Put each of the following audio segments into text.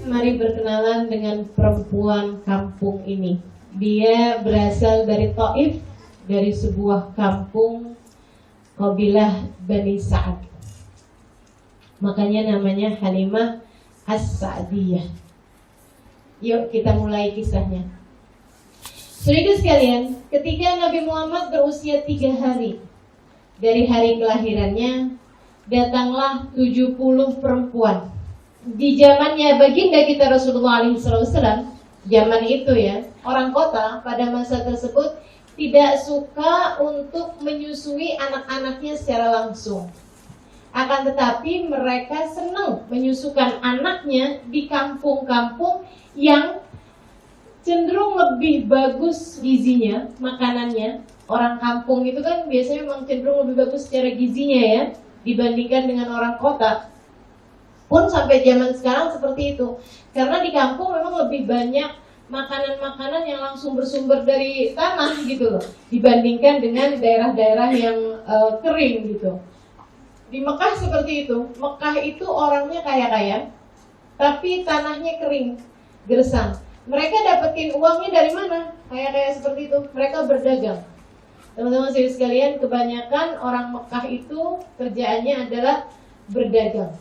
mari berkenalan dengan perempuan kampung ini. Dia berasal dari Taif, dari sebuah kampung kabilah Bani Sa'ad. Makanya namanya Halimah As-Sa'diyah. Yuk kita mulai kisahnya. Saudara sekalian, ketika Nabi Muhammad berusia 3 hari dari hari kelahirannya, datanglah 70 perempuan. Di zamannya baginda kita Rasulullah SAW, zaman itu ya, orang kota pada masa tersebut tidak suka untuk menyusui anak-anaknya secara langsung. Akan tetapi mereka senang menyusukan anaknya di kampung-kampung yang cenderung lebih bagus gizinya, makanannya. Orang kampung itu kan biasanya memang cenderung lebih bagus secara gizinya ya, dibandingkan dengan orang kota. Pun sampai zaman sekarang seperti itu. Karena di kampung memang lebih banyak makanan-makanan yang langsung bersumber dari tanah gitu loh, dibandingkan dengan daerah-daerah yang kering gitu. Di Mekah seperti itu. Mekah itu orangnya kaya-kaya, tapi tanahnya kering, gersang. Mereka dapetin uangnya dari mana? Kaya-kaya seperti itu. Mereka berdagang. Teman-teman sekalian, kebanyakan orang Mekah itu kerjaannya adalah berdagang.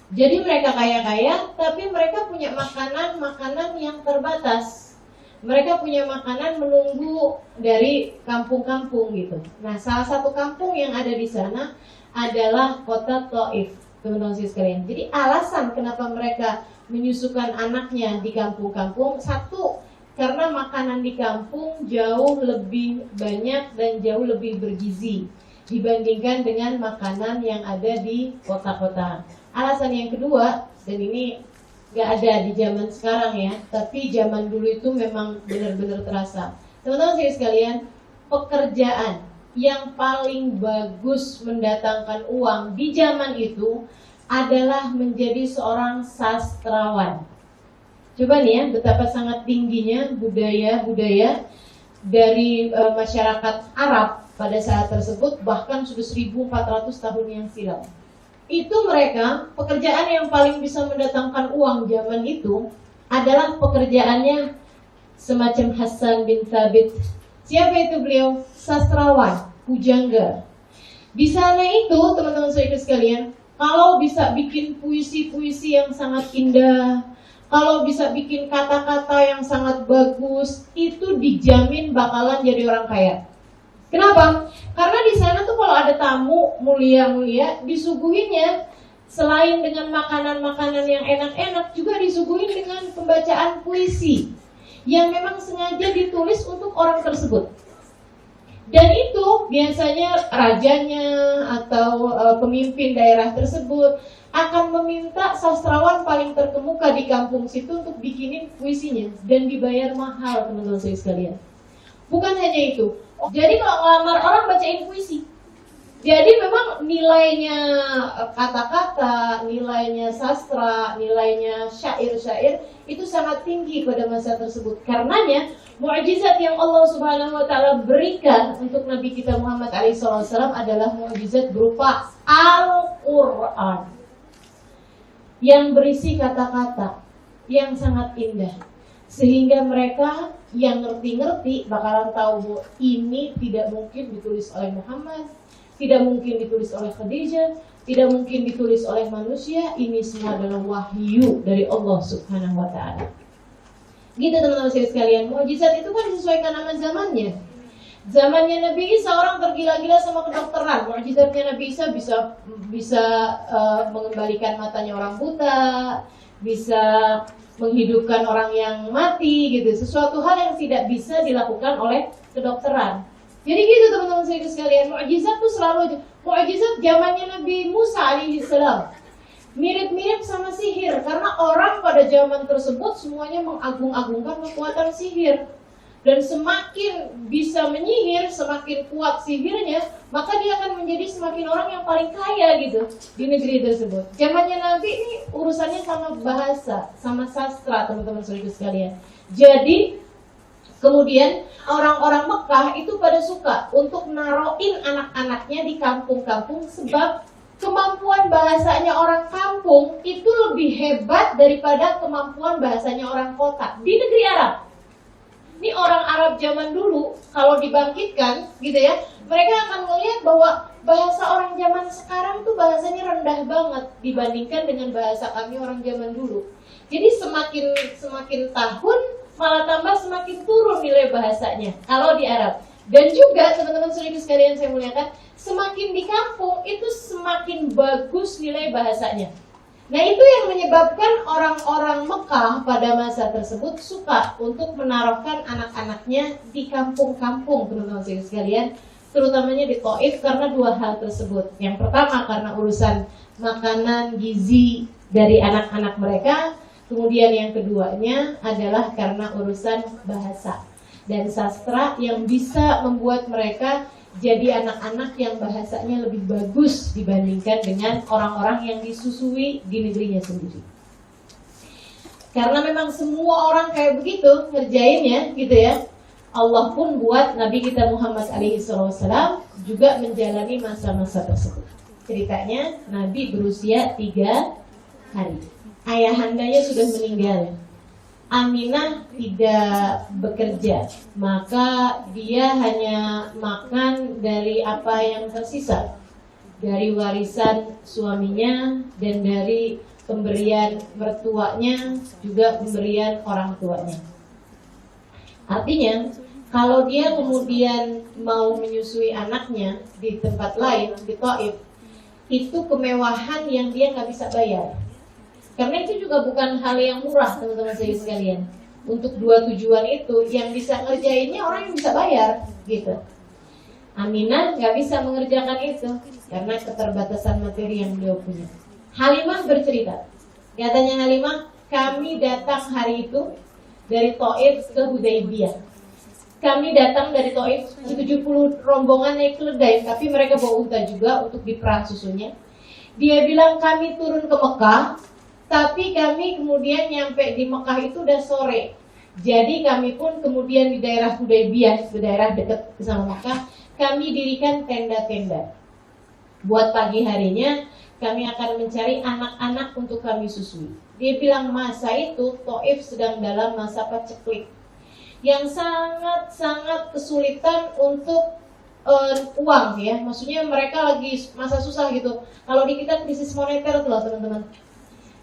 Jadi mereka kaya-kaya, tapi mereka punya makanan-makanan yang terbatas. Mereka punya makanan menunggu dari kampung-kampung gitu. Nah, salah satu kampung yang ada di sana adalah kota Taif, teman-teman sekalian. Jadi alasan kenapa mereka menyusukan anaknya di kampung-kampung, satu, karena makanan di kampung jauh lebih banyak dan jauh lebih bergizi dibandingkan dengan makanan yang ada di kota-kota. Alasan yang kedua, dan ini gak ada di zaman sekarang ya, tapi zaman dulu itu memang benar-benar terasa. Teman-teman sekalian, pekerjaan yang paling bagus mendatangkan uang di zaman itu adalah menjadi seorang sastrawan. Coba nih ya, betapa sangat tingginya budaya-budaya dari masyarakat Arab pada saat tersebut, bahkan sudah 1400 tahun yang silam. Itu mereka, pekerjaan yang paling bisa mendatangkan uang zaman itu adalah pekerjaannya semacam Hasan bin Thabit. Siapa itu beliau? Sastrawan, pujangga. Di sana itu, teman-teman sekalian, kalau bisa bikin puisi-puisi yang sangat indah, kalau bisa bikin kata-kata yang sangat bagus, itu dijamin bakalan jadi orang kaya. Kenapa? Karena di sana tuh kalau ada tamu mulia-mulia, disuguhinnya selain dengan makanan-makanan yang enak-enak, juga disuguhin dengan pembacaan puisi yang memang sengaja ditulis untuk orang tersebut. Dan itu biasanya rajanya atau pemimpin daerah tersebut akan meminta sastrawan paling terkemuka di kampung situ untuk bikinin puisinya, dan dibayar mahal, teman-teman sekalian. Bukan hanya itu. Jadi kalau ngelamar orang bacain puisi. Jadi memang nilainya kata-kata, nilainya sastra, nilainya syair-syair itu sangat tinggi pada masa tersebut. Karenanya mukjizat yang Allah Subhanahu wa taala berikan untuk Nabi kita Muhammad SAW adalah mukjizat berupa Al-Qur'an yang berisi kata-kata yang sangat indah. Sehingga mereka yang ngerti-ngerti bakalan tahu ini tidak mungkin ditulis oleh Muhammad, tidak mungkin ditulis oleh Khadijah, tidak mungkin ditulis oleh manusia. Ini semua adalah wahyu dari Allah Subhanahu wa taala. Gitu teman-teman sekalian, mukjizat itu kan disesuaikan sama zamannya. Zamannya Nabi Isa orang tergila-gila sama kedokteran. Mukjizatnya Nabi Isa bisa mengembalikan matanya orang buta, bisa menghidupkan orang yang mati gitu. Sesuatu hal yang tidak bisa dilakukan oleh kedokteran. Jadi gitu teman-teman sekalian, mukjizat tuh selalu mukjizat zamannya Nabi Musa alaihissalam. Mirip-mirip sama sihir, karena orang pada zaman tersebut semuanya mengagung-agungkan kekuatan sihir. Dan semakin bisa menyihir, semakin kuat sihirnya, maka dia akan menjadi semakin orang yang paling kaya gitu di negeri tersebut. Zamannya Nabi ini urusannya sama bahasa, sama sastra, teman-teman sekalian. Jadi kemudian orang-orang Mekah itu pada suka untuk naroin anak-anaknya di kampung-kampung, sebab kemampuan bahasanya orang kampung itu lebih hebat daripada kemampuan bahasanya orang kota di negeri Arab. Ini orang Arab zaman dulu, kalau dibangkitkan gitu ya, mereka akan melihat bahwa bahasa orang zaman sekarang tuh bahasanya rendah banget dibandingkan dengan bahasa kami orang zaman dulu. Jadi semakin tahun malah tambah semakin turun nilai bahasanya kalau di Arab. Dan juga teman-teman sekalian saya muliakan, semakin di kampung itu semakin bagus nilai bahasanya. Nah itu yang menyebabkan orang-orang Mekah pada masa tersebut suka untuk menaruhkan anak-anaknya di kampung-kampung, teman-teman sekalian, terutamanya di Taif karena dua hal tersebut. Yang pertama karena urusan makanan gizi dari anak-anak mereka, kemudian yang keduanya adalah karena urusan bahasa dan sastra yang bisa membuat mereka jadi anak-anak yang bahasanya lebih bagus dibandingkan dengan orang-orang yang disusui di negerinya sendiri. Karena memang semua orang kayak begitu ngerjainnya gitu ya. Allah pun buat Nabi kita Muhammad SAW juga menjalani masa-masa tersebut. Ceritanya Nabi berusia 3 hari. Ayahandanya sudah meninggal. Aminah tidak bekerja, maka dia hanya makan dari apa yang tersisa, dari warisan suaminya dan dari pemberian mertuanya, juga pemberian orang tuanya. Artinya, kalau dia kemudian mau menyusui anaknya di tempat lain, di Taif, itu kemewahan yang dia nggak bisa bayar. Karena itu juga bukan hal yang murah, teman-teman saya sekalian. Untuk dua tujuan itu, yang bisa ngerjainnya orang yang bisa bayar, gitu. Aminah nggak bisa mengerjakan itu karena keterbatasan materi yang beliau punya. Halimah bercerita, katanya Halimah, kami datang hari itu dari Taif ke Hudaybiyah. Kami datang dari Taif 70 rombongan naik keledai, tapi mereka bawa unta juga untuk diperah susunya. Dia bilang kami turun ke Mekah, tapi kami kemudian nyampe di Mekah itu udah sore. Jadi kami pun kemudian di daerah Hudaybiyah, di daerah dekat sama Mekah, kami dirikan tenda-tenda. Buat pagi harinya kami akan mencari anak-anak untuk kami susui. Dia bilang masa itu Taif sedang dalam masa paceklik yang sangat-sangat kesulitan untuk uang ya. Maksudnya mereka lagi masa susah gitu. Kalau di kita krisis moneter tuh lah teman-teman.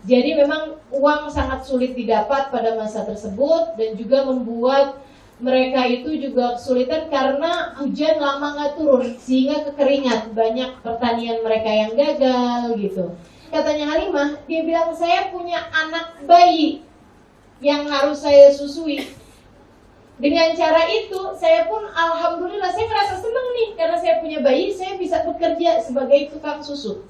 Jadi memang uang sangat sulit didapat pada masa tersebut dan juga membuat mereka itu juga kesulitan karena hujan lama nggak turun sehingga kekeringan, banyak pertanian mereka yang gagal gitu. Katanya Halimah, dia bilang saya punya anak bayi yang harus saya susui. Dengan cara itu saya pun alhamdulillah saya merasa senang nih karena saya punya bayi, saya bisa bekerja sebagai tukang susu.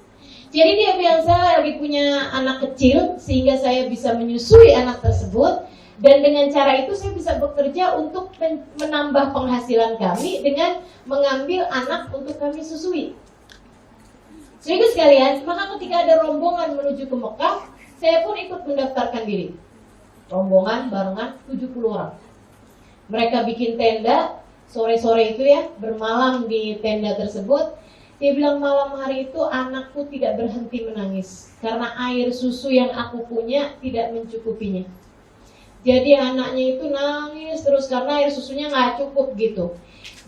Jadi dia bilang saya lagi punya anak kecil sehingga saya bisa menyusui anak tersebut dan dengan cara itu saya bisa bekerja untuk menambah penghasilan kami dengan mengambil anak untuk kami susui. Saudara sekalian, maka ketika ada rombongan menuju ke Mekah, saya pun ikut mendaftarkan diri. Rombongan barengan 70 orang. Mereka bikin tenda sore-sore itu ya, bermalam di tenda tersebut. Dia bilang malam hari itu anakku tidak berhenti menangis karena air susu yang aku punya tidak mencukupinya. Jadi anaknya itu nangis terus karena air susunya nggak cukup gitu.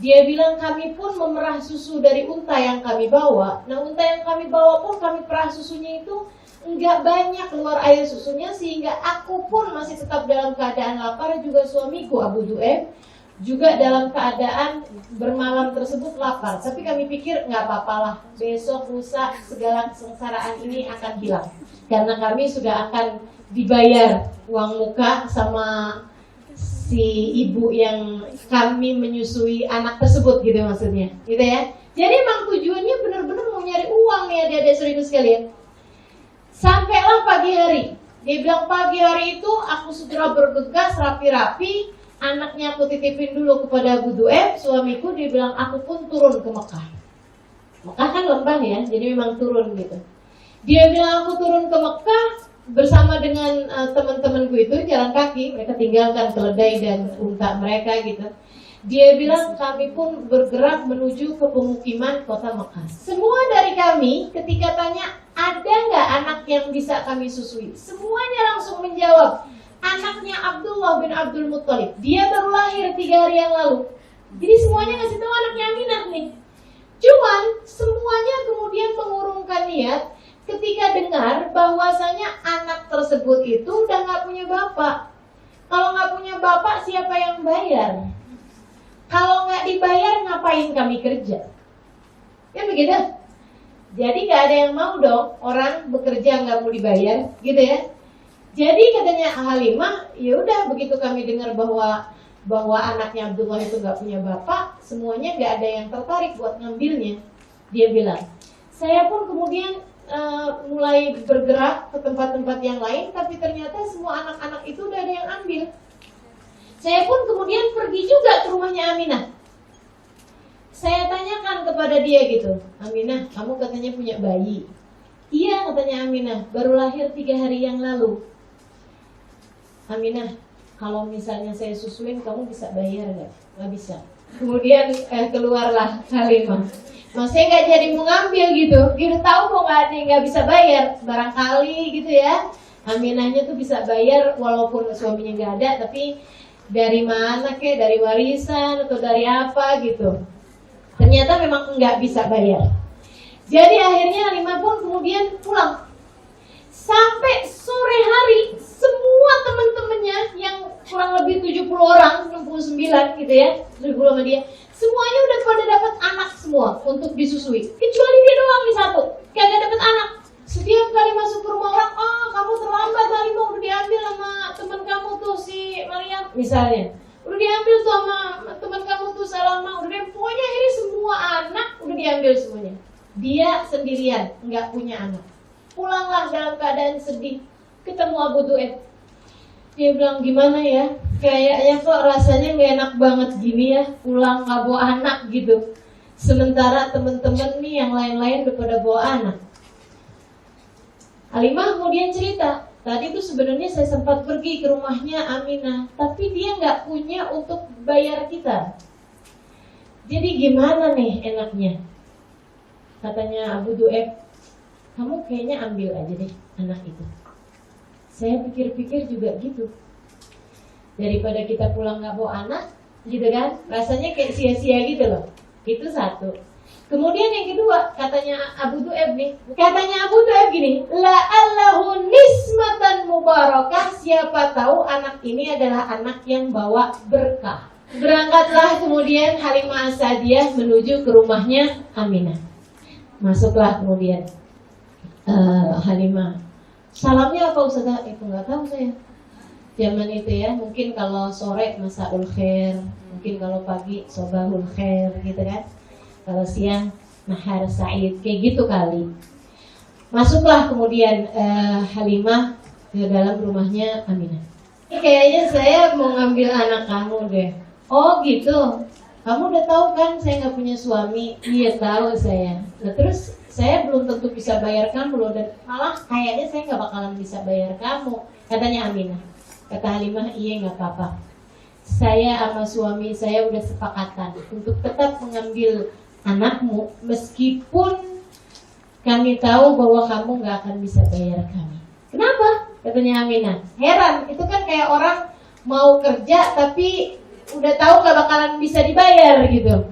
Dia bilang kami pun memerah susu dari unta yang kami bawa. Nah unta yang kami bawa pun kami perah susunya itu nggak banyak keluar air susunya sehingga aku pun masih tetap dalam keadaan lapar, juga suamiku Abu Du'aib juga dalam keadaan bermalam tersebut lapar. Tapi kami pikir nggak apa-apalah, besok lusa segala kesengsaraan ini akan hilang karena kami sudah akan dibayar uang muka sama si ibu yang kami menyusui anak tersebut gitu maksudnya, gitu ya. Jadi emang tujuannya benar-benar mau nyari uang ya adik-adik saudara sekalian. Sampailah pagi hari. Dia bilang pagi hari itu aku segera bergegas rapi-rapi. Anaknya aku titipin dulu kepada Abu Du'aib, suamiku. Dia bilang aku pun turun ke Mekah. Mekah kan lembah ya, jadi memang turun gitu. Dia bilang aku turun ke Mekah bersama dengan teman-temanku itu jalan kaki. Mereka tinggalkan keledai dan unta mereka gitu. Dia bilang kami pun bergerak menuju ke pemukiman kota Mekah. Semua dari kami ketika tanya ada nggak anak yang bisa kami susui, semuanya langsung menjawab anaknya Abdullah bin Abdul Muttalib. Dia baru lahir 3 hari yang lalu. Jadi semuanya ngasih tahu anaknya Aminah nih. Cuman semuanya kemudian mengurungkan niat ketika dengar bahwasanya anak tersebut itu udah nggak punya bapak. Kalau nggak punya bapak, siapa yang bayar? Kalau nggak dibayar, ngapain kami kerja? Kan begitu? Jadi nggak ada yang mau dong orang bekerja nggak mau dibayar, gitu ya? Jadi katanya Halimah, ya udah begitu kami dengar bahwa anaknya Abdullah itu nggak punya bapak, semuanya nggak ada yang tertarik buat ngambilnya. Dia bilang, saya pun kemudian mulai bergerak ke tempat-tempat yang lain, tapi ternyata semua anak-anak itu udah ada yang ambil. Saya pun kemudian pergi juga ke rumahnya Aminah. Saya tanyakan kepada dia gitu, Aminah, kamu katanya punya bayi. Iya katanya Aminah, baru lahir 3 hari yang lalu. Aminah, kalau misalnya saya susuin, kamu bisa bayar nggak? Nggak bisa. Kemudian keluarlah Halimah. Maksudnya nggak jadi mau ngambil gitu. Dia udah tahu kok nggak bisa bayar. Barangkali gitu ya. Aminahnya tuh bisa bayar walaupun suaminya nggak ada, tapi dari mana kek? Dari warisan atau dari apa gitu. Ternyata memang nggak bisa bayar. Jadi akhirnya Halimah pun kemudian pulang. Sampai sore hari semua teman-temannya yang kurang lebih 70 orang, 69 gitu ya, 70 sama dia, semuanya udah pada dapat anak semua untuk disusui. Kecuali dia doang nih satu, kagak dapat anak. Setiap kali masuk ke rumah orang, kamu terlambat Halimah, udah diambil sama teman kamu tuh si Maryam misalnya. Udah diambil tuh sama teman kamu tuh Salama, pokoknya ini semua anak udah diambil semuanya. Dia sendirian, nggak punya anak. Pulanglah dalam keadaan sedih, ketemu Abu Du'aib. Dia bilang, gimana ya, kayaknya kok rasanya gak enak banget gini ya, pulang gak bawa anak gitu. Sementara temen-temen nih yang lain-lain udah pada bawa anak. Halimah kemudian cerita, tadi tuh sebenarnya saya sempat pergi ke rumahnya Aminah, tapi dia gak punya untuk bayar kita. Jadi gimana nih enaknya? Katanya Abu Du'aib, kamu kayaknya ambil aja deh anak itu. Saya pikir-pikir juga gitu. Daripada kita pulang gak bawa anak, gitu kan? Rasanya kayak sia-sia gitu loh. Itu satu. Kemudian yang kedua, katanya Abu Du'aib nih. Katanya Abu Du'aib gini, la'allahu nismatan mubarakah. Siapa tahu anak ini adalah anak yang bawa berkah. Berangkatlah kemudian Halimah As-Sa'diyah menuju ke rumahnya Aminah. Masuklah kemudian Halimah. Salamnya apa Ustazah? Itu nggak tahu saya. Zaman itu ya, mungkin kalau sore masaul khair, mungkin kalau pagi sobahul khair gitu kan. Kalau siang nahar sa'id, kayak gitu kali. Masuklah kemudian Halimah ke dalam rumahnya Aminah. Kayaknya saya mau ngambil anak kamu deh. Oh gitu. Kamu udah tahu kan saya nggak punya suami? Iya tahu saya. Nah terus saya belum tentu bisa bayar kamu loh, dan malah kayaknya saya nggak bakalan bisa bayar kamu, katanya Aminah. Kata Halimah, iya nggak apa-apa. Saya sama suami saya udah sepakatan untuk tetap mengambil anakmu meskipun kami tahu bahwa kamu nggak akan bisa bayar kami. Kenapa? Katanya Aminah. Heran, itu kan kayak orang mau kerja tapi udah tahu gak bakalan bisa dibayar gitu.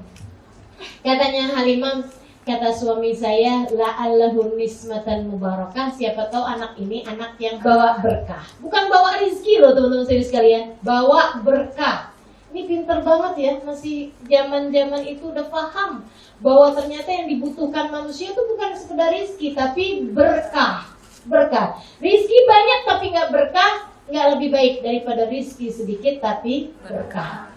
Katanya Halimah, kata suami saya, la'allahu nismatan mubarakah. Siapa tahu anak ini anak yang bawa berkah. Bukan bawa rezeki loh teman-teman sekalian, bawa berkah. Ini pinter banget ya, masih zaman-zaman itu udah paham bahwa ternyata yang dibutuhkan manusia itu bukan sekedar rezeki, tapi berkah. Berkah. Rezeki banyak tapi nggak berkah, nggak lebih baik daripada rezeki sedikit tapi berkah.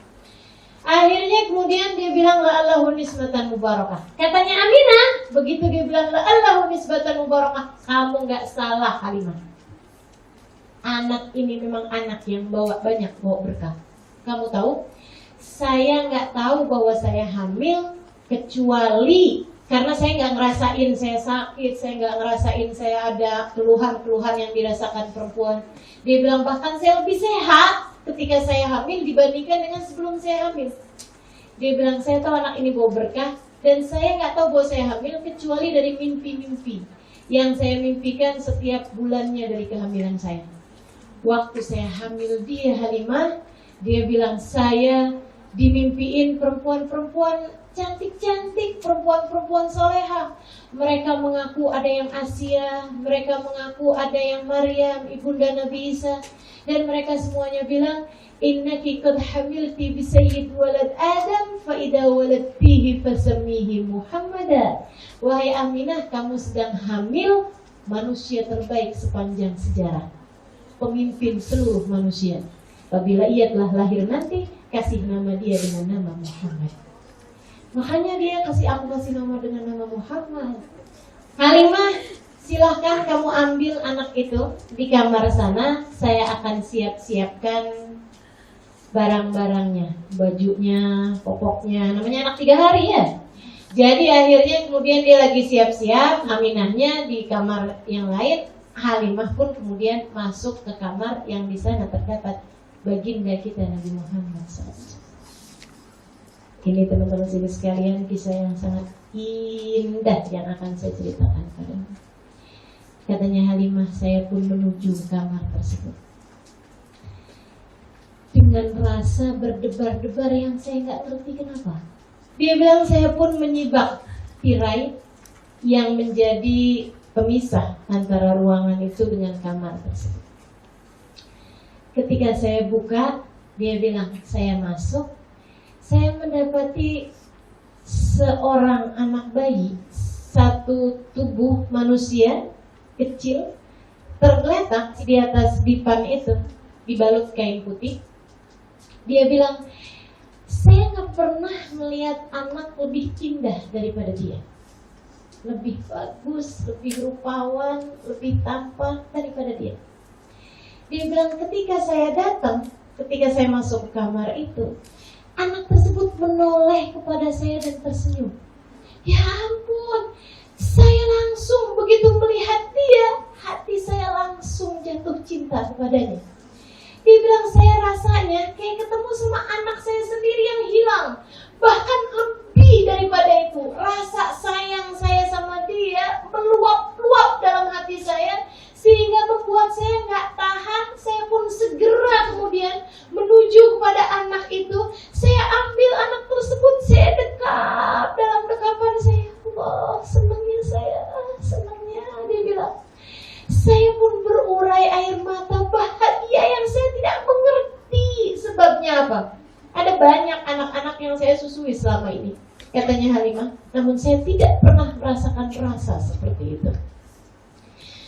Akhirnya kemudian dia bilang la'allahu nisbatan mubarakah. Katanya Aminah, begitu dia bilang la'allahu nisbatan mubarakah, kamu nggak salah Halimah. Anak ini memang anak yang bawa berkah. Kamu tahu, saya nggak tahu bahwa saya hamil kecuali karena saya nggak ngerasain saya sakit, saya nggak ngerasain saya ada keluhan-keluhan yang dirasakan perempuan. Dia bilang bahkan saya lebih sehat ketika saya hamil dibandingkan dengan sebelum saya hamil. Dia bilang, saya tahu anak ini bawa berkah, dan saya nggak tahu bahwa saya hamil kecuali dari mimpi-mimpi yang saya mimpikan setiap bulannya dari kehamilan saya. Waktu saya hamil dia, Halimah, dia bilang, saya dimimpiin perempuan-perempuan cantik-cantik, perempuan-perempuan soleha. Mereka mengaku ada yang Asia, mereka mengaku ada yang Maryam, ibunda Nabi Isa, dan mereka semuanya bilang, innaki qad hamilti bi sayyid walad Adam fa idza waladtihi fasammihi Muhammadan. Wahai Aminah, kamu sedang hamil manusia terbaik sepanjang sejarah, pemimpin seluruh manusia. Apabila ia telah lahir nanti, kasih nama dia dengan nama Muhammad. Makanya dia aku kasih nama dengan nama Muhammad. Halimah, silahkan kamu ambil anak itu di kamar sana. Saya akan siapkan barang-barangnya, bajunya, popoknya. Namanya anak 3 hari ya. Jadi akhirnya kemudian dia lagi siap-siap, Aminahnya di kamar yang lain. Halimah pun kemudian masuk ke kamar yang di sana terdapat baginda kita Nabi Muhammad SAW. Ini teman-teman sekalian, kisah yang sangat indah yang akan saya ceritakan padamu. Katanya Halimah, saya pun menuju kamar tersebut dengan rasa berdebar-debar yang saya nggak ngerti kenapa. Dia bilang, saya pun menyibak tirai yang menjadi pemisah antara ruangan itu dengan kamar tersebut. Ketika saya buka, dia bilang, saya masuk. Saya mendapati seorang anak bayi, satu tubuh manusia kecil tergeletak di atas dipan itu, dibalut kain putih. Dia bilang, saya gak pernah melihat anak lebih indah daripada dia. Lebih bagus, lebih rupawan, lebih tampan daripada dia. Dia bilang, ketika saya datang, ketika saya masuk ke kamar itu, anak tersebut menoleh kepada saya dan tersenyum. Ya ampun, saya langsung begitu melihat dia, hati saya langsung jatuh cinta kepadanya. Dia bilang, saya rasanya kayak ketemu sama anak saya sendiri yang hilang. Bahkan lebih daripada itu, rasa sayang saya sama dia meluap-luap dalam hati saya, sehingga membuat saya nggak tahan. Saya pun segera kemudian menuju kepada anak itu. Saya ambil anak tersebut, saya dekap dalam dekapan saya. Allah, senangnya saya, senangnya. Dia bilang, saya pun berurai air mata bahagia yang saya tidak mengerti sebabnya apa. Ada banyak anak-anak yang saya susui selama ini, katanya Halimah, namun saya tidak pernah merasakan rasa seperti itu.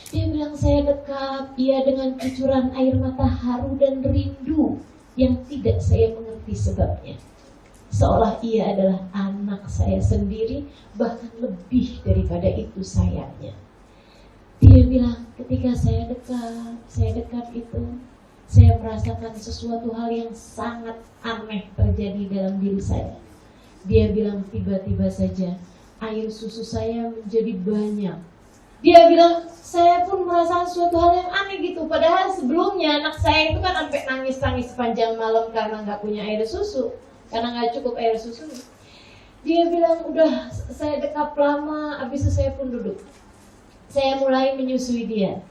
Dia bilang, saya dekap ia dengan cucuran air mata haru dan rindu yang tidak saya mengerti sebabnya. Seolah ia adalah anak saya sendiri, bahkan lebih daripada itu sayangnya. Dia bilang, ketika saya dekat itu, saya merasakan sesuatu hal yang sangat aneh terjadi dalam diri saya. Dia bilang, tiba-tiba saja air susu saya menjadi banyak. Dia bilang, saya pun merasakan suatu hal yang aneh gitu. Padahal sebelumnya anak saya itu kan sampai nangis-nangis sepanjang malam karena gak punya air susu, karena gak cukup air susu. Dia bilang, udah saya dekap lama, habis itu saya pun duduk. Saya mulai menyusui dia.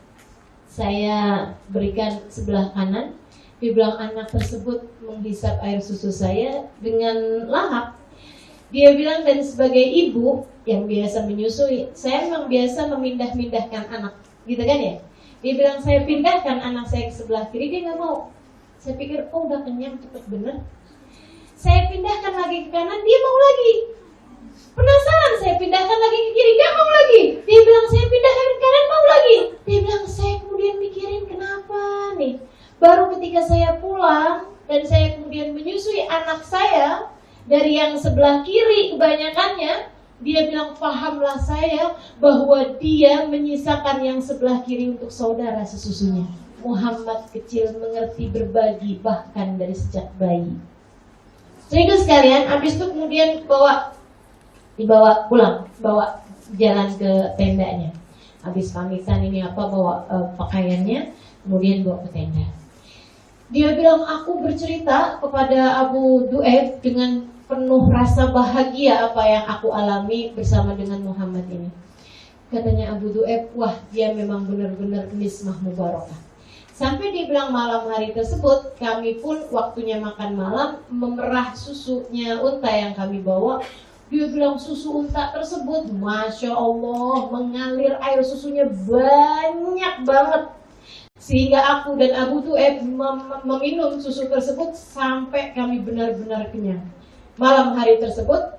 Saya berikan sebelah kanan. Dia bilang, anak tersebut menghisap air susu saya dengan lahap. Dia bilang, dan sebagai ibu yang biasa menyusui, saya memang biasa memindah-mindahkan anak, gitu kan ya. Dia bilang, saya pindahkan anak saya ke sebelah kiri, dia gak mau. Saya pikir, oh udah kenyang, cepet bener. Saya pindahkan lagi ke kanan, dia mau lagi. Penasaran, saya pindahkan lagi ke kiri, gak mau lagi. Dia bilang, saya pindahkan ke kanan, mau lagi. Dia bilang, saya kemudian mikirin kenapa nih. Baru ketika saya pulang dan saya kemudian menyusui anak saya dari yang sebelah kiri kebanyakannya, dia bilang, pahamlah saya bahwa dia menyisakan yang sebelah kiri untuk saudara sesusunya. Muhammad kecil mengerti berbagi bahkan dari sejak bayi. Sehingga sekalian, habis itu kemudian dibawa pulang, bawa jalan ke tendanya. Habis pamitan ini bawa pakaiannya, kemudian bawa ke tenda. Dia bilang, aku bercerita kepada Abu Du'aib dengan penuh rasa bahagia apa yang aku alami bersama dengan Muhammad ini. Katanya Abu Du'aib, wah dia memang benar-benar nismah mubarakah. Sampai dibilang malam hari tersebut, kami pun waktunya makan malam memerah susunya unta yang kami bawa. Dia bilang susu unta tersebut, Masya Allah, mengalir air susunya banyak banget. Sehingga aku dan Abu Du'aib meminum susu tersebut sampai kami benar-benar kenyang. Malam hari tersebut,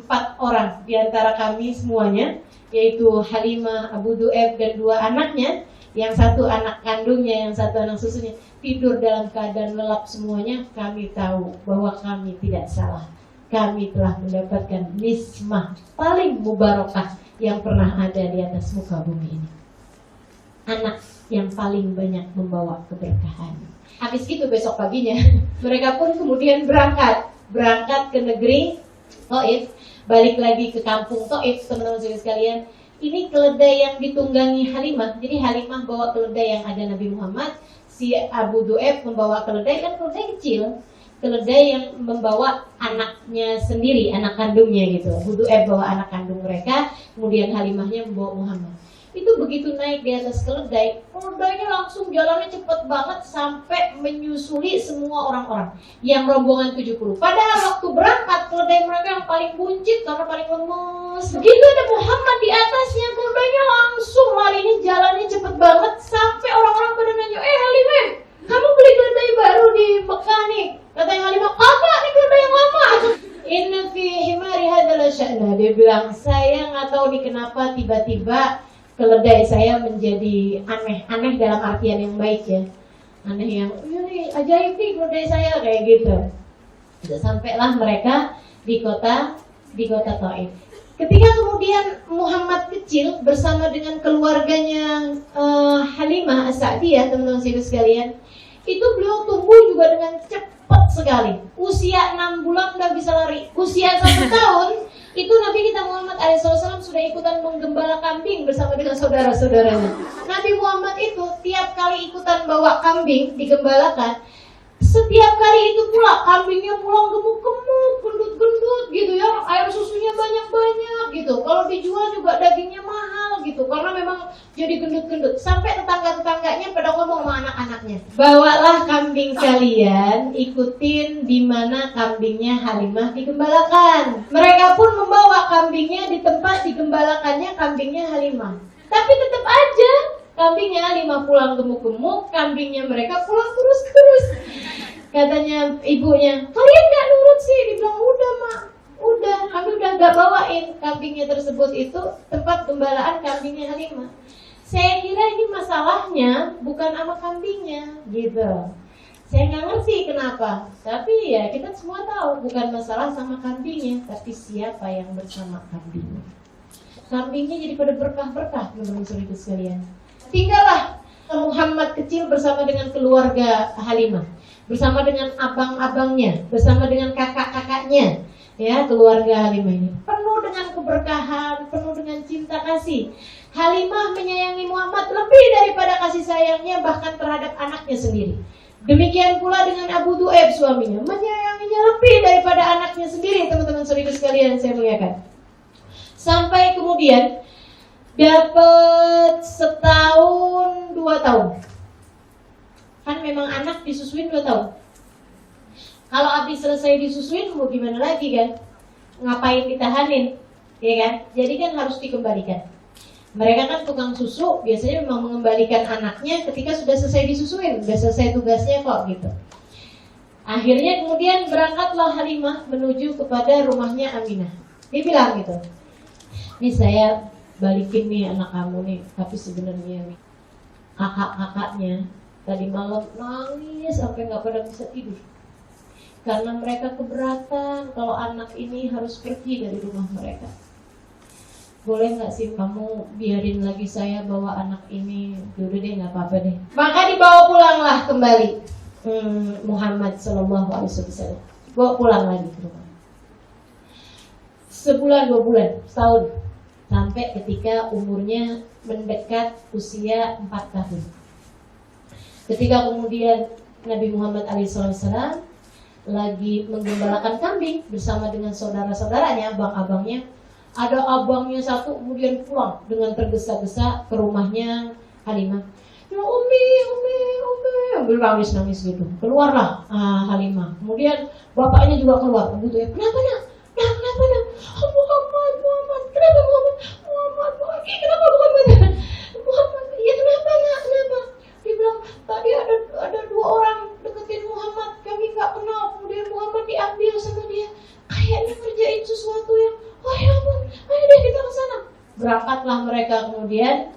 4 orang di antara kami semuanya, yaitu Halimah, Abu Du'aib dan 2 anaknya, yang satu anak kandungnya, yang satu anak susunya, tidur dalam keadaan lelap semuanya. Kami tahu bahwa kami tidak salah. Kami telah mendapatkan nismah paling mubarakah yang pernah ada di atas muka bumi ini. Anak yang paling banyak membawa keberkahan. Habis itu besok paginya, mereka pun kemudian berangkat ke negeri Taif, balik lagi ke kampung Taif, teman-teman sekalian. Ini keledai yang ditunggangi Halimah. Jadi Halimah bawa keledai yang ada Nabi Muhammad, si Abu Du'aib membawa keledai, kan keledai kecil, keledai yang membawa anaknya sendiri, anak kandungnya gitu. Abu Du'aib bawa anak kandung mereka, kemudian Halimahnya membawa Muhammad. Itu begitu naik di atas keledai, keledainya langsung jalannya cepet banget sampai menyusuli semua orang-orang yang rombongan 70. Padahal waktu berangkat, keledai mereka yang paling buncit karena paling lemes. Begitu ada Muhammad di atasnya, keledainya langsung larinya, jalannya cepet banget sampai orang-orang pada nanya, Halimah, kamu beli keledai baru di Mekah nih? Katanya Halimah, kakak, ini keledai yang lama. Inna fi himari hadala sya'na. Dia bilang, saya nggak tahu nih kenapa tiba-tiba keledai saya menjadi aneh dalam artian yang baik ya. Aneh yang, ini ajaib nih keledai saya, kayak gitu. Sampailah mereka di kota Taif. Ketika kemudian Muhammad kecil bersama dengan keluarganya Halimah As-Sa'diyah, teman-teman sekalian, itu beliau tumbuh juga dengan cepat sekali. Usia 6 bulan udah bisa lari. Usia 1 tahun itu Nabi kita Muhammad SAW sudah ikutan menggembala kambing bersama dengan saudara-saudaranya. Nabi Muhammad itu tiap kali ikutan bawa kambing digembalakan, setiap kali itu pula kambingnya pulang gemuk-gemuk, gendut-gendut gitu ya, air susunya banyak-banyak gitu. Kalau dijual juga dagingnya mahal gitu, karena memang jadi gendut-gendut. Sampai tetangga-tetangganya pada ngomong sama anak-anaknya, bawalah kambing kalian, ikutin di mana kambingnya Halimah digembalakan. Mereka pun membawa kambingnya di tempat digembalakannya kambingnya Halimah. Tapi tetap aja kambingnya Halimah pulang gemuk-gemuk, kambingnya mereka pulang kurus-kurus. Katanya ibunya, kalian gak nurut sih? Dibilang, udah mak, udah, kami udah gak bawain kambingnya tersebut itu tempat gembalaan kambingnya Halimah. Saya kira ini masalahnya bukan sama kambingnya gitu. Saya gak ngerti kenapa, tapi ya kita semua tahu bukan masalah sama kambingnya, tapi siapa yang bersama kambingnya. Kambingnya jadi pada berkah-berkah, teman-teman sekalian. Tinggallah Muhammad kecil bersama dengan keluarga Halimah, bersama dengan abang-abangnya, bersama dengan kakak-kakaknya, ya, keluarga Halimah ini penuh dengan keberkahan, penuh dengan cinta kasih. Halimah menyayangi Muhammad lebih daripada kasih sayangnya bahkan terhadap anaknya sendiri. Demikian pula dengan Abu Du'aib suaminya, menyayanginya lebih daripada anaknya sendiri, teman-teman sekalian saya muliakan. Sampai kemudian dapat 1 tahun 2 tahun. Kan memang anak disusuin 2 tahun. Kalau habis selesai disusuin mau gimana lagi kan? Ngapain ditahanin? Ya kan? Jadi kan harus dikembalikan. Mereka kan tukang susu, biasanya memang mengembalikan anaknya ketika sudah selesai disusuin, sudah selesai tugasnya kok gitu. Akhirnya kemudian berangkatlah Halimah menuju kepada rumahnya Aminah. Dia bilang gitu, ini saya balikin nih anak kamu nih, tapi sebenarnya nih kakak-kakaknya tadi malam nangis sampai nggak pada bisa tidur karena mereka keberatan kalau anak ini harus pergi dari rumah mereka. Boleh nggak sih kamu biarin lagi saya bawa anak ini? Yaudah deh, nggak apa-apa deh. Maka dibawa pulanglah kembali Muhammad SAW. Bawa pulang lagi ke rumah. Sebulan, 2 bulan, setahun, sampai ketika umurnya mendekat usia 4 tahun. Ketika kemudian Nabi Muhammad SAW lagi menggembalakan kambing bersama dengan saudara-saudaranya, abang-abangnya. Ada abangnya satu kemudian pulang dengan tergesa-gesa ke rumahnya Halimah. Ya Umi, ambil nangis gitu. Keluarlah Halimah. Kemudian bapaknya juga keluar. Begitu ya. Kenapa nak? Kenapa nak? Muhammad. Kenapa Muhammad? Kenapa Muhammad? Ya kenapa nak? Kenapa? Dia bilang tadi ada dua orang deketin Muhammad. Kami nggak kenal. Kemudian Muhammad diambil sama dia. Kayaknya ngerjain sesuatu yang ya ampun, ayo deh kita ke sana. Berangkatlah mereka kemudian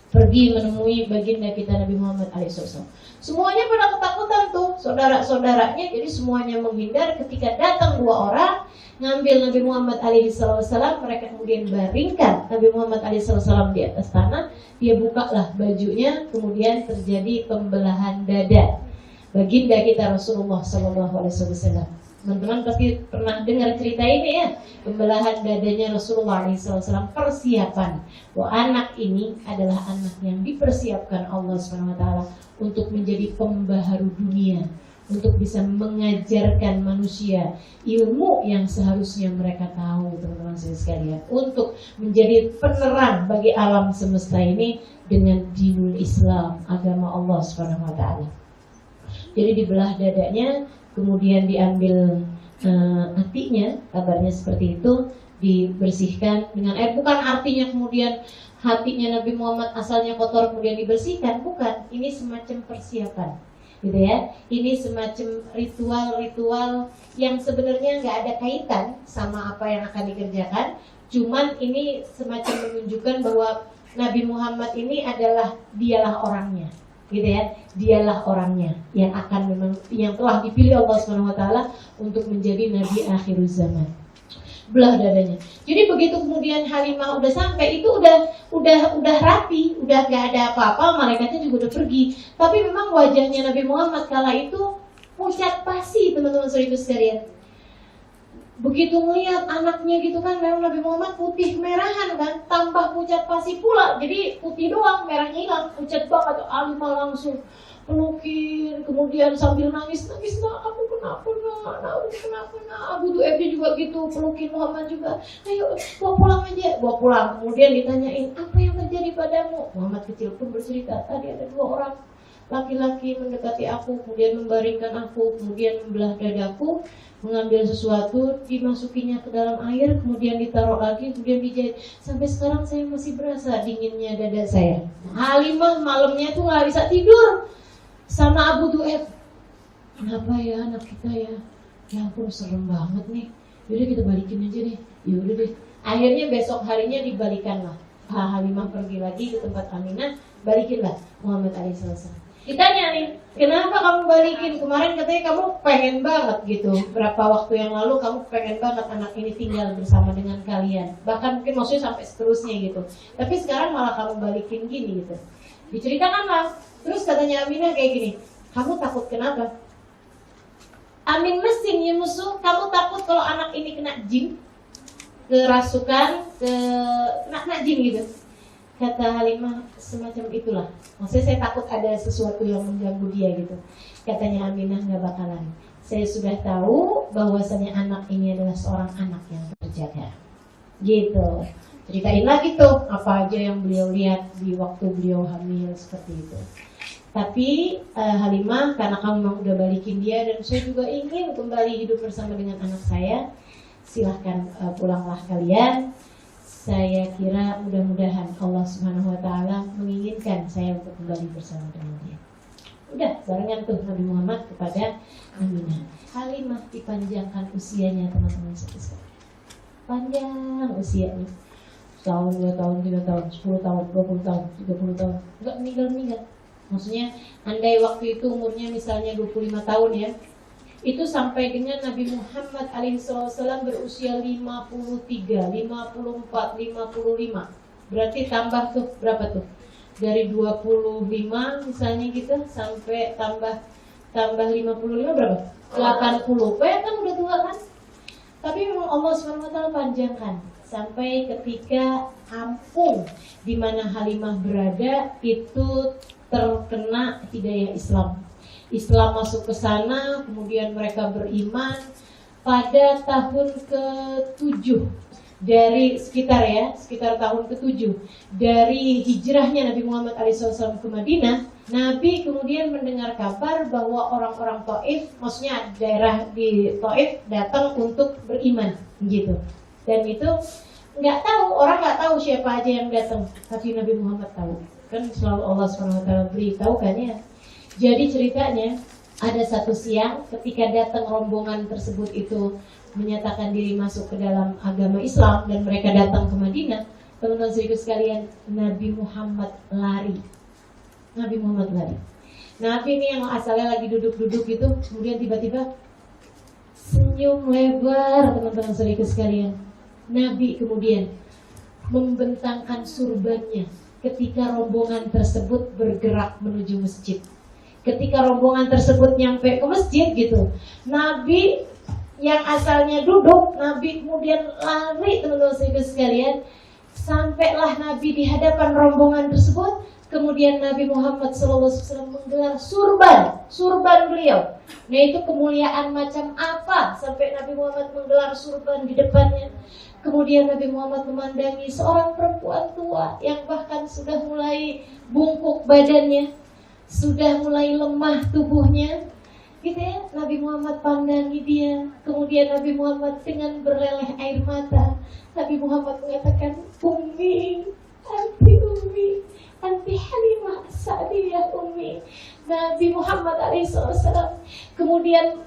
pergi menemui baginda kita Nabi Muhammad alaihissalam. Semuanya pada ketakutan tuh, saudara-saudaranya, jadi semuanya menghindar. Ketika datang dua orang ngambil Nabi Muhammad alaihissalam, mereka kemudian baringkan Nabi Muhammad alaihissalam di atas tanah. Dia bukalah bajunya, kemudian terjadi pembelahan dada baginda kita Rasulullah SAW. Teman-teman pasti pernah dengar cerita ini ya, pembelahan dadanya Rasulullah SAW, persiapan bahwa anak ini adalah anak yang dipersiapkan Allah SWT untuk menjadi pembaharu dunia, untuk bisa mengajarkan manusia ilmu yang seharusnya mereka tahu, teman-teman sekalian, untuk menjadi penerang bagi alam semesta ini dengan dinul Islam, agama Allah SWT. Jadi dibelah dadanya, kemudian diambil hatinya, kabarnya seperti itu, dibersihkan dengan air. Bukan artinya kemudian hatinya Nabi Muhammad asalnya kotor kemudian dibersihkan, bukan. Ini semacam persiapan, gitu ya. Ini semacam ritual-ritual yang sebenarnya nggak ada kaitan sama apa yang akan dikerjakan. Cuman ini semacam menunjukkan bahwa Nabi Muhammad ini dialah orangnya, gitu ya. Dialah orangnya yang akan yang telah dipilih Allah SWT untuk menjadi nabi akhir zaman. Belah dadanya. Jadi begitu kemudian Halimah udah sampai, itu udah rapi, udah gak ada apa-apa, malaikatnya juga udah pergi. Tapi memang wajahnya Nabi Muhammad kala itu pucat pasi, teman-teman saudara sekalian. Begitu melihat anaknya gitu kan, memang Nabi Muhammad putih merahan kan, tambah pucat pasi pula. Jadi putih doang, merahnya hilang, pucat banget. Halimah langsung pelukin, kemudian sambil nangis, nak aku kenapa nak. Abu Du'aib juga gitu, pelukin Muhammad juga. Ayo bawa pulang aja, bawa pulang. Kemudian ditanyain, apa yang terjadi padamu? Muhammad kecil pun bercerita, tadi ada dua orang laki-laki mendekati aku, kemudian membaringkan aku, kemudian membelah dadaku, mengambil sesuatu, dimasukinya ke dalam air, kemudian ditaruh lagi, kemudian dijahit. Sampai sekarang saya masih berasa dinginnya dada saya. Halimah malamnya tuh nggak bisa tidur sama Abu Du'aib. Kenapa ya anak kita ya? Ya ampun, serem banget nih. Yaudah kita balikin aja deh. Yaudah deh. Akhirnya besok harinya dibalikanlah. Halimah pergi lagi ke tempat Aminah, balikinlah Muhammad alaihissalam. Ditanya nih, kenapa kamu balikin? Kemarin katanya kamu pengen banget gitu. Berapa waktu yang lalu kamu pengen banget anak ini tinggal bersama dengan kalian. Bahkan mungkin maksudnya sampai seterusnya gitu. Tapi sekarang malah kamu balikin gini gitu. Diceritakan lah. Terus katanya Aminah kayak gini, kamu takut kenapa? Amin mesin ya musuh, kamu takut kalau anak ini kena jin, kerasukan, kena jin gitu. Kata Halimah, semacam itulah. Maksudnya saya takut ada sesuatu yang mengganggu dia gitu. Katanya Aminah, nggak bakalan. Saya sudah tahu bahwasanya anak ini adalah seorang anak yang terjaga. Gitu. Ceritain lagi tuh apa aja yang beliau lihat di waktu beliau hamil seperti itu. Tapi Halimah, karena kamu memang udah balikin dia dan saya juga ingin kembali hidup bersama dengan anak saya, silahkan pulanglah kalian. Saya kira mudah-mudahan Allah Subhanahu wa Ta'ala menginginkan saya untuk kembali bersama dengan dia. Udah barengan tuh Nabi Muhammad kepada Aminah. Halimah dipanjangkan usianya, teman-teman sekalian. Panjang usianya. Tahun, 2 tahun, 3 tahun, 10 tahun, 20 tahun, 30 tahun. Enggak meninggal-meninggal. Maksudnya andai waktu itu umurnya misalnya 25 tahun ya, itu sampai dengan Nabi Muhammad alaihissalam berusia 53, 54, 55. Berarti tambah tuh berapa tuh? Dari 25 misalnya gitu sampai tambah 55 berapa? 80. Kan udah tua kan? Tapi memang Allah SWT panjangkan sampai ketika kampung di mana Halimah berada itu terkena hidayah Islam. Islam masuk ke sana, kemudian mereka beriman pada tahun ke-7 dari sekitar tahun ke-7 dari hijrahnya Nabi Muhammad SAW ke Madinah. Nabi kemudian mendengar kabar bahwa orang-orang Taif, maksudnya daerah di Taif, datang untuk beriman gitu. Dan itu orang nggak tahu siapa aja yang datang, tapi Nabi Muhammad tahu. Kan selalu Allah SWT beritahu kan ya. Jadi ceritanya ada satu siang ketika datang rombongan tersebut itu menyatakan diri masuk ke dalam agama Islam dan mereka datang ke Madinah, teman-teman saudara sekalian, Nabi Muhammad lari. Nabi ini yang asalnya lagi duduk-duduk gitu, kemudian tiba-tiba senyum lebar, teman-teman saudara sekalian. Nabi kemudian membentangkan surbannya ketika rombongan tersebut bergerak menuju masjid. Ketika rombongan tersebut nyampe ke masjid gitu, Nabi yang asalnya duduk, Nabi kemudian lari, teman-teman sekalian. Sampailah Nabi di hadapan rombongan tersebut. Kemudian Nabi Muhammad SAW menggelar surban beliau. Nah, itu kemuliaan macam apa sampai Nabi Muhammad menggelar surban di depannya. Kemudian Nabi Muhammad memandangi seorang perempuan tua yang bahkan sudah mulai bungkuk badannya, sudah mulai lemah tubuhnya. Gitu ya, Nabi Muhammad pandangi dia. Kemudian Nabi Muhammad dengan berleleh air mata, Nabi Muhammad mengatakan, Ummi, anti Halimah As-Sa'diyah Ummi. Nabi Muhammad SAW kemudian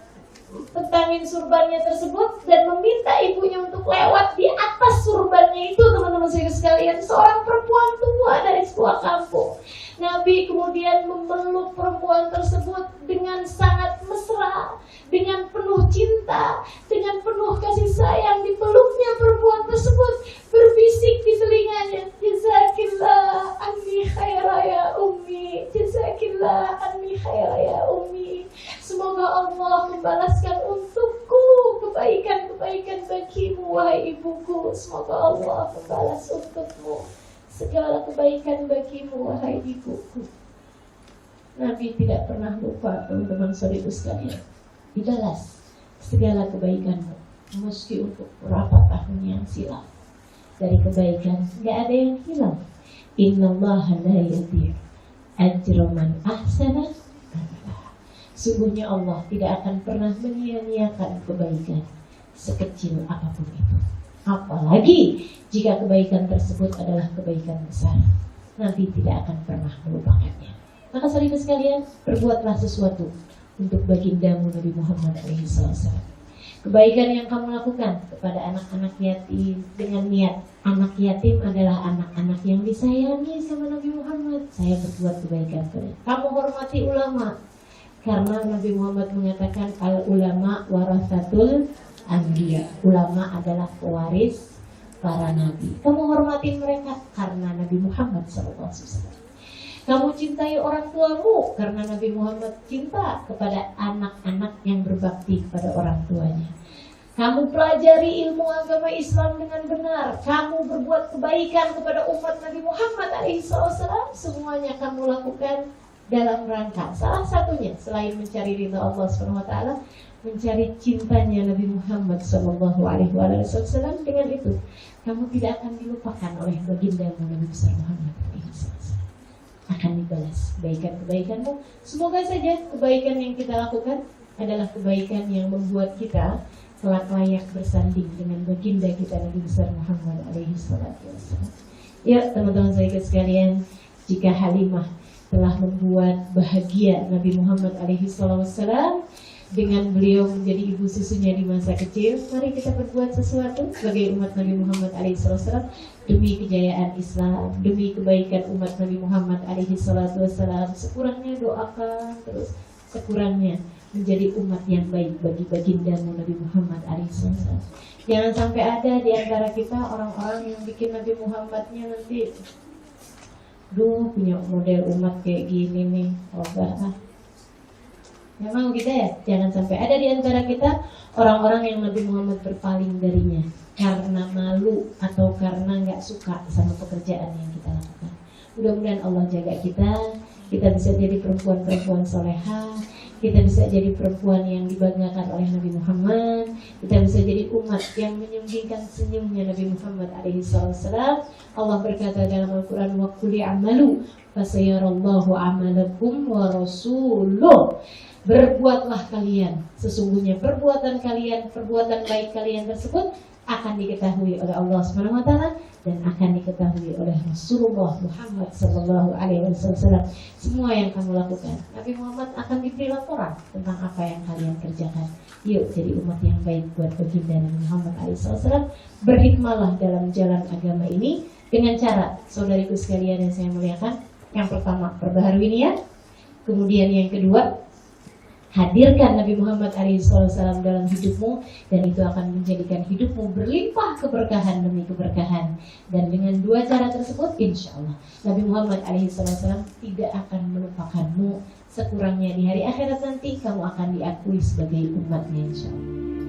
tentangin surbannya tersebut dan meminta ibunya untuk lewat di atas surbannya itu, teman-teman sekalian. Seorang perempuan tua dari sebuah kampung. Nabi kemudian memeluk perempuan tersebut dengan sangat mesra, dengan penuh cinta, dengan penuh kasih sayang. Dipeluknya perempuan tersebut, berbisik di telinganya, Jazakillah anni khaira ya ummi, Jazakillah anni khaira ya ummi. Semoga Allah membalaskan untukku kebaikan-kebaikan bagimu, wahai ibuku. Semoga Allah membalas untukmu segala kebaikan bagimu, wahai ibuku. Nabi tidak pernah lupa, teman-teman saudara sekalian, dibalas segala kebaikanmu, meski untuk berapa tahun yang silam. Dari kebaikan tidak ada yang hilang. Innallaha la yudhi'u ajra man ahsana amala. Sungguhnya Allah tidak akan pernah menyia-nyiakan kebaikan sekecil apapun itu. Apalagi jika kebaikan tersebut adalah kebaikan besar, Nabi tidak akan pernah melupakannya. Maka saudara sekalian, perbuatlah sesuatu untuk bagindamu Nabi Muhammad SAW. Kebaikan yang kamu lakukan kepada anak-anak yatim dengan niat anak yatim adalah anak-anak yang disayangi sama Nabi Muhammad. Saya berbuat kebaikan kepada kamu. Hormati ulama, karena Nabi Muhammad mengatakan al ulama warasatul anbiya. Ulama adalah pewaris para nabi. Kamu hormati mereka karena Nabi Muhammad SAW. Kamu cintai orang tuamu karena Nabi Muhammad cinta kepada anak-anak yang berbakti kepada orang tuanya. Kamu pelajari ilmu agama Islam dengan benar. Kamu berbuat kebaikan kepada umat Nabi Muhammad SAW. Semuanya kamu lakukan dalam rangka salah satunya selain mencari ridha Allah SWT, mencari cintanya Nabi Muhammad SAW. Dengan itu kamu tidak akan dilupakan oleh baginda Nabi besar Muhammad SAW. Akan dibalas kebaikan-kebaikanmu. Semoga saja kebaikan yang kita lakukan adalah kebaikan yang membuat kita kelak layak bersanding dengan baginda kita Nabi besar Muhammad SAW. Ya teman-teman saya sekalian, jika Halimah telah membuat bahagia Nabi Muhammad SAW dengan beliau menjadi ibu susunya di masa kecil, mari kita berbuat sesuatu sebagai umat Nabi Muhammad SAW demi kejayaan Islam, demi kebaikan umat Nabi Muhammad SAW. Sekurangnya doakan terus, sekurangnya menjadi umat yang baik bagi bagindamu Nabi Muhammad SAW. Jangan sampai ada di antara kita orang-orang yang bikin Nabi Muhammadnya nanti, punya model umat kayak gini nih, memang kita ya, jangan sampai ada di antara kita orang-orang yang Nabi Muhammad berpaling darinya karena malu atau karena nggak suka sama pekerjaan yang kita lakukan. Mudah-mudahan Allah jaga kita bisa jadi perempuan-perempuan solehah kita bisa jadi perempuan yang dibanggakan oleh Nabi Muhammad, kita bisa jadi umat yang menyunggingkan senyumnya Nabi Muhammad alaihi salam. Allah berkata dalam Al-Quran, wa qul i'malu fasayarallahu amalakum wa rasuluh. Berbuatlah kalian, sesungguhnya perbuatan kalian, perbuatan baik kalian tersebut akan diketahui oleh Allah Subhanahu wa taala dan akan diketahui oleh Rasulullah Muhammad sallallahu alaihi wasallam. Semua yang kamu lakukan, Nabi Muhammad akan diberi laporan tentang apa yang kalian kerjakan. Yuk jadi umat yang baik buat baginda Nabi Muhammad alaihi wasallam. Berhikmahlah dalam jalan agama ini dengan cara, saudariku sekalian yang saya muliakan, yang pertama perbaharui niat, kemudian yang kedua hadirkan Nabi Muhammad SAW dalam hidupmu, dan itu akan menjadikan hidupmu berlimpah keberkahan demi keberkahan. Dan dengan dua cara tersebut, insya Allah Nabi Muhammad SAW tidak akan melupakanmu. Sekurangnya di hari akhirat nanti kamu akan diakui sebagai umatnya, insya Allah.